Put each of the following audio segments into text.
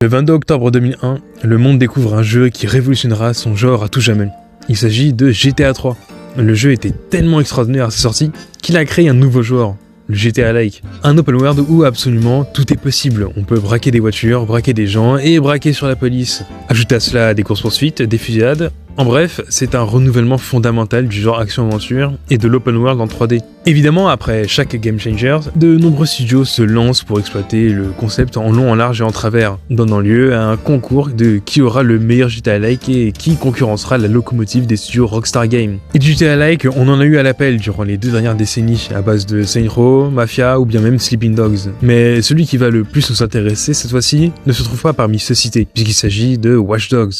Le 22 octobre 2001, le monde découvre un jeu qui révolutionnera son genre à tout jamais. Il s'agit de GTA 3. Le jeu était tellement extraordinaire à sa sortie qu'il a créé un nouveau genre, le GTA-like. Un open world où absolument tout est possible. On peut braquer des voitures, braquer des gens et braquer sur la police. Ajoutez à cela des courses-poursuites, des fusillades. En bref, c'est un renouvellement fondamental du genre action-aventure et de l'open world en 3D. Évidemment, après chaque Game Changer, de nombreux studios se lancent pour exploiter le concept en long, en large et en travers, donnant lieu à un concours de qui aura le meilleur GTA-like et qui concurrencera la locomotive des studios Rockstar Games. Et du GTA-like, on en a eu à l'appel durant les 2 dernières décennies, à base de Saints Row, Mafia ou bien même Sleeping Dogs. Mais celui qui va le plus nous intéresser cette fois-ci ne se trouve pas parmi ceux cités, puisqu'il s'agit de Watch Dogs.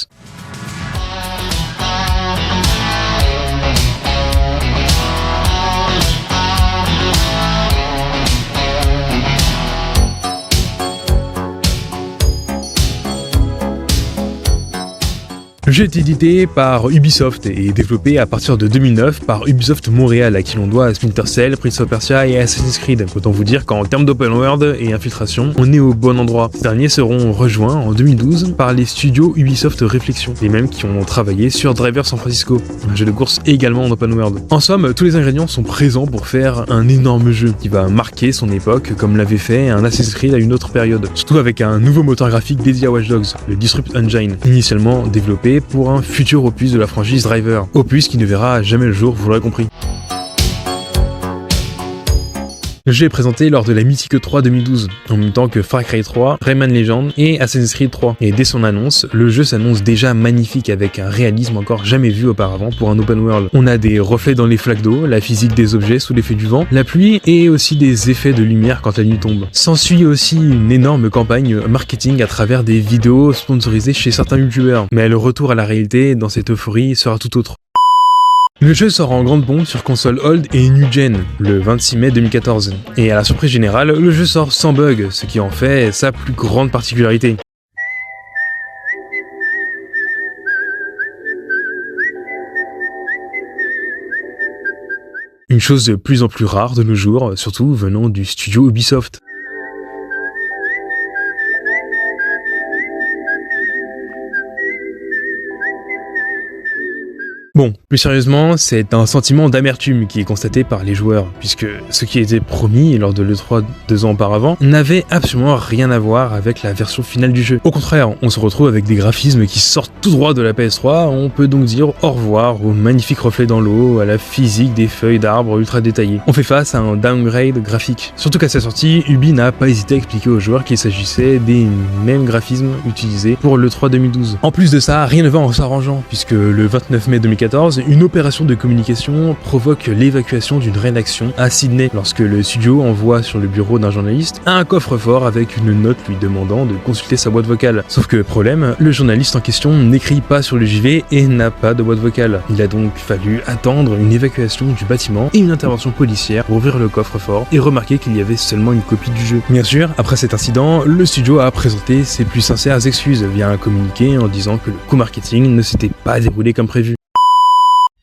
Le jeu est édité par Ubisoft et développé à partir de 2009 par Ubisoft Montréal, à qui l'on doit Splinter Cell, Prince of Persia et Assassin's Creed. Autant vous dire qu'en termes d'open world et infiltration, on est au bon endroit. Ces derniers seront rejoints en 2012 par les studios Ubisoft Réflexion, les mêmes qui ont travaillé sur Driver San Francisco, un jeu de course également en open world. En somme, tous les ingrédients sont présents pour faire un énorme jeu qui va marquer son époque comme l'avait fait un Assassin's Creed à une autre période. Surtout avec un nouveau moteur graphique dédié à Watch Dogs, le Disrupt Engine, initialement développé pour un futur opus de la franchise Driver. Opus qui ne verra jamais le jour, vous l'aurez compris. Le jeu est présenté lors de la mythique 3 2012, en même temps que Far Cry 3, Rayman Legends et Assassin's Creed 3. Et dès son annonce, le jeu s'annonce déjà magnifique avec un réalisme encore jamais vu auparavant pour un open world. On a des reflets dans les flaques d'eau, la physique des objets sous l'effet du vent, la pluie et aussi des effets de lumière quand la nuit tombe. S'ensuit aussi une énorme campagne marketing à travers des vidéos sponsorisées chez certains youtubeurs. Mais le retour à la réalité dans cette euphorie sera tout autre. Le jeu sort en grande pompe sur console old et new gen le 26 mai 2014. Et à la surprise générale, le jeu sort sans bug, ce qui en fait sa plus grande particularité. Une chose de plus en plus rare de nos jours, surtout venant du studio Ubisoft. Bon, plus sérieusement, c'est un sentiment d'amertume qui est constaté par les joueurs, puisque ce qui était promis lors de l'E3 2 ans auparavant n'avait absolument rien à voir avec la version finale du jeu. Au contraire, on se retrouve avec des graphismes qui sortent tout droit de la PS3, on peut donc dire au revoir aux magnifiques reflets dans l'eau, à la physique des feuilles d'arbres ultra détaillées. On fait face à un downgrade graphique. Surtout qu'à sa sortie, Ubi n'a pas hésité à expliquer aux joueurs qu'il s'agissait des mêmes graphismes utilisés pour l'E3 2012. En plus de ça, rien ne va en s'arrangeant, puisque le 29 mai 2014, une opération de communication provoque l'évacuation d'une rédaction à Sydney lorsque le studio envoie sur le bureau d'un journaliste un coffre-fort avec une note lui demandant de consulter sa boîte vocale. Sauf que problème, le journaliste en question n'écrit pas sur le JV et n'a pas de boîte vocale. Il a donc fallu attendre une évacuation du bâtiment et une intervention policière pour ouvrir le coffre-fort et remarquer qu'il y avait seulement une copie du jeu. Bien sûr, après cet incident, le studio a présenté ses plus sincères excuses via un communiqué en disant que le coup marketing ne s'était pas déroulé comme prévu.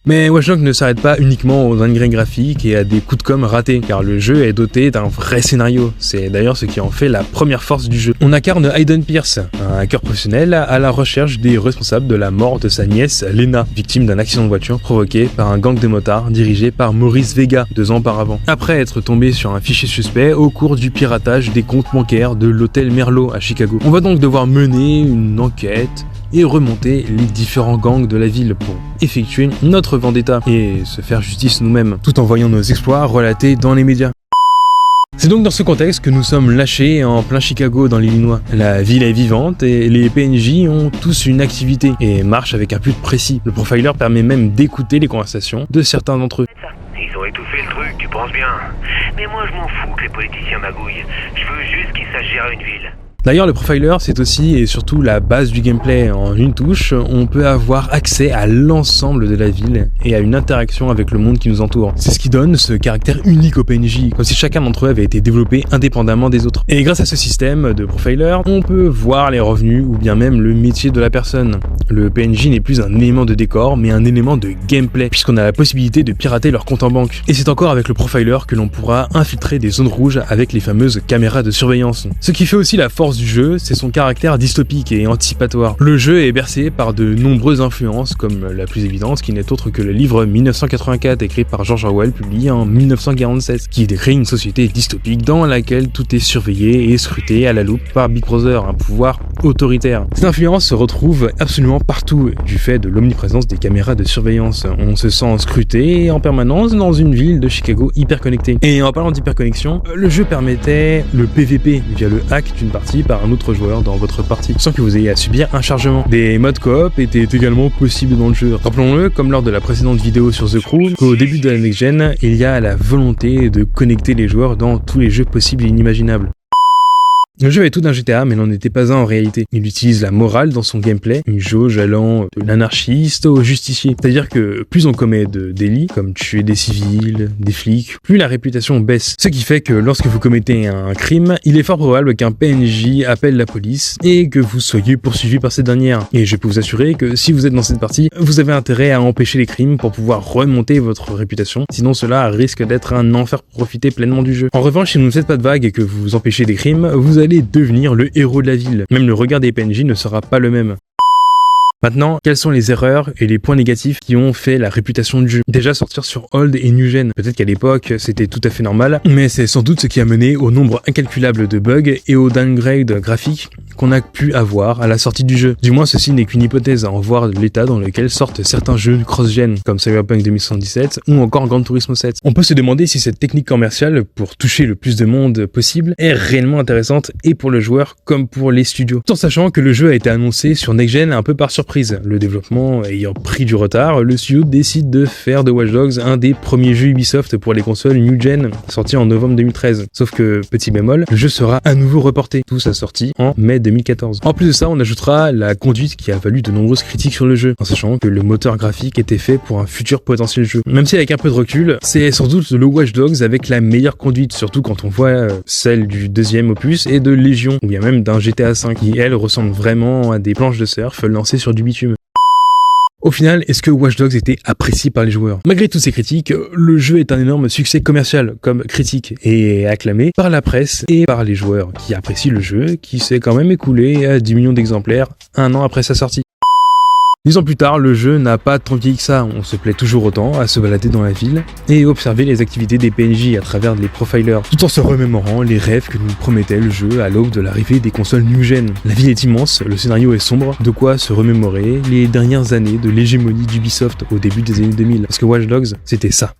Mais Watch Dogs ne s'arrête pas uniquement aux downgrades graphiques et à des coups de com' ratés, car le jeu est doté d'un vrai scénario. C'est d'ailleurs ce qui en fait la première force du jeu. On incarne Hayden Pierce, un hacker professionnel à la recherche des responsables de la mort de sa nièce Lena, victime d'un accident de voiture provoqué par un gang de motards dirigé par Maurice Vega 2 ans auparavant. Après être tombé sur un fichier suspect au cours du piratage des comptes bancaires de l'hôtel Merlot à Chicago. On va donc devoir mener une enquête et remonter les différents gangs de la ville pour effectuer notre vendetta et se faire justice nous-mêmes, tout en voyant nos exploits relatés dans les médias. C'est donc dans ce contexte que nous sommes lâchés en plein Chicago dans l'Illinois. La ville est vivante et les PNJ ont tous une activité et marchent avec un but précis. Le profiler permet même d'écouter les conversations de certains d'entre eux. Ils ont étouffé le truc, tu penses bien. Mais moi je m'en fous que les politiciens magouillent. Je veux juste qu'ils sachent gérer une ville. D'ailleurs, le profiler, c'est aussi et surtout la base du gameplay. En une touche, on peut avoir accès à l'ensemble de la ville et à une interaction avec le monde qui nous entoure. C'est ce qui donne ce caractère unique au PNJ, comme si chacun d'entre eux avait été développé indépendamment des autres. Et grâce à ce système de profiler, on peut voir les revenus ou bien même le métier de la personne. Le PNJ n'est plus un élément de décor, mais un élément de gameplay, puisqu'on a la possibilité de pirater leur compte en banque. Et c'est encore avec le profiler que l'on pourra infiltrer des zones rouges avec les fameuses caméras de surveillance. Ce qui fait aussi la force force du jeu, c'est son caractère dystopique et anticipatoire. Le jeu est bercé par de nombreuses influences, comme la plus évidente qui n'est autre que le livre 1984 écrit par George Orwell, publié en 1947, qui décrit une société dystopique dans laquelle tout est surveillé et scruté à la loupe par Big Brother, un pouvoir autoritaire. Cette influence se retrouve absolument partout, du fait de l'omniprésence des caméras de surveillance. On se sent scruté en permanence dans une ville de Chicago hyper connectée. Et en parlant d'hyperconnexion, le jeu permettait le PVP via le hack d'une partie par un autre joueur dans votre partie, sans que vous ayez à subir un chargement. Des modes coop étaient également possibles dans le jeu. Rappelons-le, comme lors de la précédente vidéo sur The Crew, qu'au début de la next gen, il y a la volonté de connecter les joueurs dans tous les jeux possibles et inimaginables. Le jeu est tout d'un GTA, mais n'en était pas un en réalité. Il utilise la morale dans son gameplay, une jauge allant de l'anarchiste au justicier. C'est-à-dire que plus on commet de délits, comme tuer des civils, des flics, plus la réputation baisse. Ce qui fait que lorsque vous commettez un crime, il est fort probable qu'un PNJ appelle la police et que vous soyez poursuivi par cette dernière. Et je peux vous assurer que si vous êtes dans cette partie, vous avez intérêt à empêcher les crimes pour pouvoir remonter votre réputation, sinon cela risque d'être un enfer pour profiter pleinement du jeu. En revanche, si vous ne faites pas de vagues et que vous empêchez des crimes, vous allez devenir le héros de la ville. Même le regard des PNJ ne sera pas le même. Maintenant, quelles sont les erreurs et les points négatifs qui ont fait la réputation du jeu? Déjà, sortir sur Old et New Gen. Peut-être qu'à l'époque, c'était tout à fait normal, mais c'est sans doute ce qui a mené au nombre incalculable de bugs et au downgrade graphique qu'on a pu avoir à la sortie du jeu. Du moins, ceci n'est qu'une hypothèse, à en voir l'état dans lequel sortent certains jeux cross-gen, comme Cyberpunk 2077 ou encore Gran Turismo 7. On peut se demander si cette technique commerciale, pour toucher le plus de monde possible, est réellement intéressante et pour le joueur comme pour les studios. Tout en sachant que le jeu a été annoncé sur Next Gen un peu par surprise. Le développement ayant pris du retard, le studio décide de faire de Watch Dogs un des premiers jeux Ubisoft pour les consoles New Gen, sorti en novembre 2013. Sauf que, petit bémol, le jeu sera à nouveau reporté, tout sa sortie en mai 2014. En plus de ça, on ajoutera la conduite qui a valu de nombreuses critiques sur le jeu, en sachant que le moteur graphique était fait pour un futur potentiel jeu. Même si avec un peu de recul, c'est sans doute le Watch Dogs avec la meilleure conduite, surtout quand on voit celle du deuxième opus et de Légion, ou bien même d'un GTA V, qui elle ressemble vraiment à des planches de surf lancées sur du bitume. Au final, est-ce que Watch Dogs était apprécié par les joueurs? Malgré toutes ces critiques, le jeu est un énorme succès commercial comme critique et acclamé par la presse et par les joueurs qui apprécient le jeu, qui s'est quand même écoulé à 10 millions d'exemplaires un an après sa sortie. 10 ans plus tard, le jeu n'a pas tant vieilli que ça, on se plaît toujours autant à se balader dans la ville et observer les activités des PNJ à travers les profilers, tout en se remémorant les rêves que nous promettait le jeu à l'aube de l'arrivée des consoles New Gen. La ville est immense, le scénario est sombre, de quoi se remémorer les dernières années de l'hégémonie d'Ubisoft au début des années 2000, parce que Watch Dogs, c'était ça.